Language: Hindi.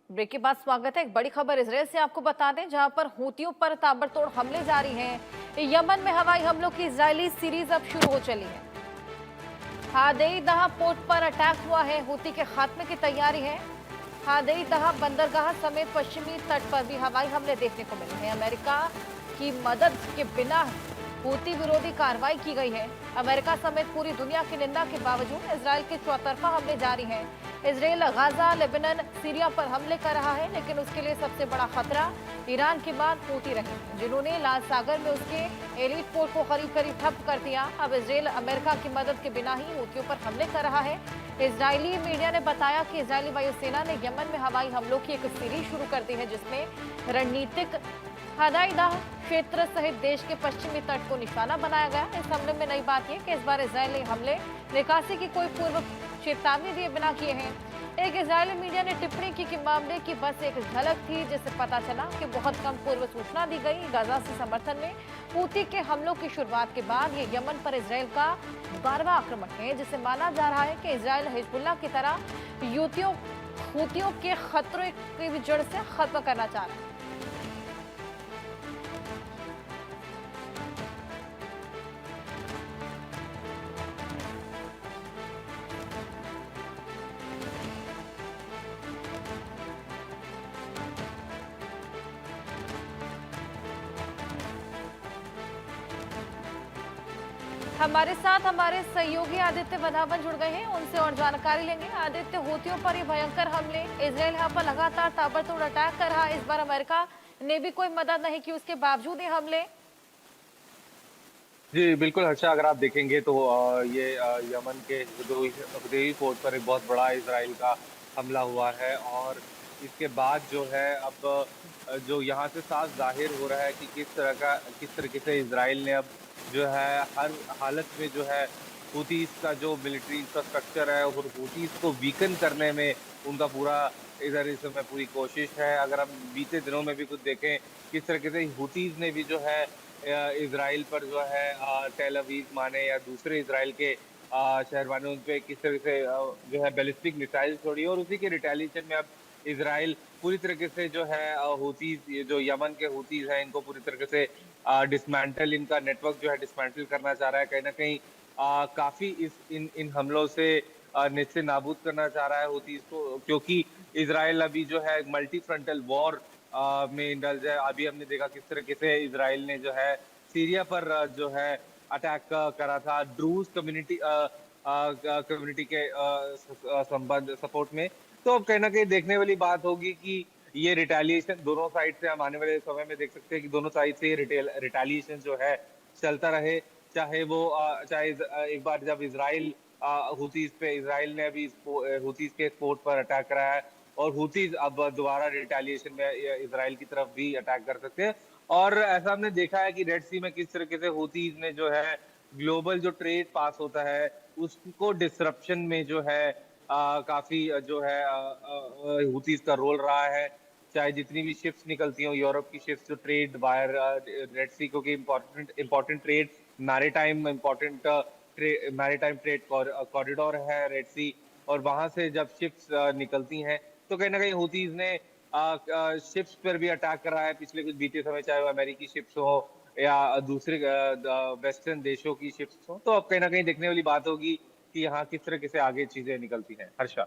ब्रेक के बाद स्वागत है। एक बड़ी खबर इसराइल से आपको बता दें, जहां पर हूतियों पर ताबड़तोड़ हमले जारी हैं। यमन में हवाई हमलों की इजरायली सीरीज अब शुरू हो चली है। हादेई दहा पोर्ट पर अटैक हुआ है, हूती के खात्मे की तैयारी है। हादेई दहा बंदरगाह समेत पश्चिमी तट पर भी हवाई हमले देखने को मिले हैं। अमेरिका की मदद के बिना हूती विरोधी कार्रवाई की गई है। अमेरिका समेत पूरी दुनिया की निंदा के बावजूद इसराइल के चौतरफा हमले जारी हैं। इसराइल गाजा, लेबनान, सीरिया पर हमले कर रहा है, लेकिन उसके लिए सबसे बड़ा खतरा ईरान के बाद हूती रहे, जिन्होंने लाल सागर में उसके एलिट पोर्ट को करीब करीब ठप कर दिया। अब इसराइल अमेरिका की मदद के बिना ही हूतियों पर हमले कर रहा है। इजरायली मीडिया ने बताया कि इजरायली वायुसेना ने यमन में हवाई हमलों की एक सीरीज शुरू कर दी है, जिसमें रणनीतिक हदाइदा क्षेत्र सहित देश के पश्चिमी तट को निशाना बनाया गया। इस हमले में नई बात यह कि इस बार इजरायली हमले निकासी की कोई पूर्व चेतावनी दिए बिना किए हैं। एक इजरायली मीडिया ने टिप्पणी की कि मामले की बस एक झलक थी, जिससे पता चला कि बहुत कम पूर्व सूचना दी गई। गाजा से समर्थन में हूती के हमलों की शुरुआत के बाद ये यमन पर इसराइल का 12वां आक्रमण है, जिसे माना जा रहा है कि इसराइल हिजबुल्लाह की तरह हूतियों के खतरे की जड़ से खत्म करना चाह रहा है। हमारे साथ हमारे सहयोगी आदित्य वधावन जुड़ गए हैं, उनसे और जानकारी लेंगे। आदित्य, हूतियों पर ये भयंकर हमले, इसराइल यहाँ पर लगातार ताबड़तोड़ अटैक कर रहा है। इस बार अमेरिका ने भी कोई मदद नहीं की, उसके बावजूद ये हमले। जी, बिल्कुल हर्षा, अगर आप देखेंगे तो ये यमन के हुदैई पोर्ट पर एक बहुत बड़ा इज़राइल का हमला हुआ है और इसके बाद जो है अब जो यहाँ से साफ ज़ाहिर हो रहा है कि किस तरीके से इज़राइल ने अब जो है हर हालत में जो है हूथीज़ का जो मिलिट्री इंफ्रास्ट्रक्चर है और हूथीज़ को वीकन करने में उनका पूरा इधर इस समय पूरी कोशिश है। अगर हम बीते दिनों में भी कुछ देखें, किस तरीके से हूथीज़ ने भी जो है इज़राइल पर जो है टेल अवीव माने या दूसरे इज़राइल के शहर माने उन पे किस तरह से जो है बैलिस्टिक मिसाइल छोड़ी और उसी के रिटेलिएशन में अब इज़राइल पूरी तरीके से जो है हूथीज़ ये जो यमन के हूथीज़ हैं इनको पूरी तरीके से डिसमेंटल इनका नेटवर्क जो है डिसमेंटल करना चाह रहा है। कहीं न कहीं काफ़ी इस इन इन हमलों से नेस्तनाबूद करना चाह रहा है हूथीज़ को क्योंकि इज़राइल अभी जो है मल्टी फ्रंटल वॉर में इंडल्ज है। अभी हमने देखा किस तरीके से इज़राइल ने जो है सीरिया पर जो है अटैक करा था ड्रूज़ कम्युनिटी के संबंध सपोर्ट में। तो अब कहीं न कहीं देखने वाली बात होगी कि ये रिटेलिएशन दोनों साइड से हम आने वाले समय में देख सकते हैं कि दोनों साइड से ये रिटेलिएशन जो है चलता रहे। चाहे वो एक बार जब इज़राइल ने अभी हूथीज़ के पोर्ट पर अटैक कराया है और हूथीज़ अब दोबारा रिटेलिएशन में इज़राइल की तरफ भी अटैक कर सकते हैं। और ऐसा हमने देखा है कि रेड सी में किस तरीके से हूथीज़ ने जो है ग्लोबल जो ट्रेड पास होता है, उसको डिसरप्शन में जो है काफ़ी जो है हूथीज़ का रोल रहा है। चाहे जितनी भी शिप्स निकलती हों, यूरोप की शिप्स जो ट्रेड वायर रेड सी क्योंकि important trade maritime trade corridor है रेड सी और वहाँ से जब शिप्स निकलती हैं, तो कहीं न कहीं हूथीज़ ने शिप्स पर भी अटैक करा है पिछले कुछ बीते समय, चाहे वो अमेरिकी शिप्स हो या दूसरे वेस्टर्न देशों की शिप्स हो। तो अब कहीं न कहीं देखने वाली बात होगी कि यहाँ किस तरीके से आगे चीज़ें निकलती हैं। हर्षा।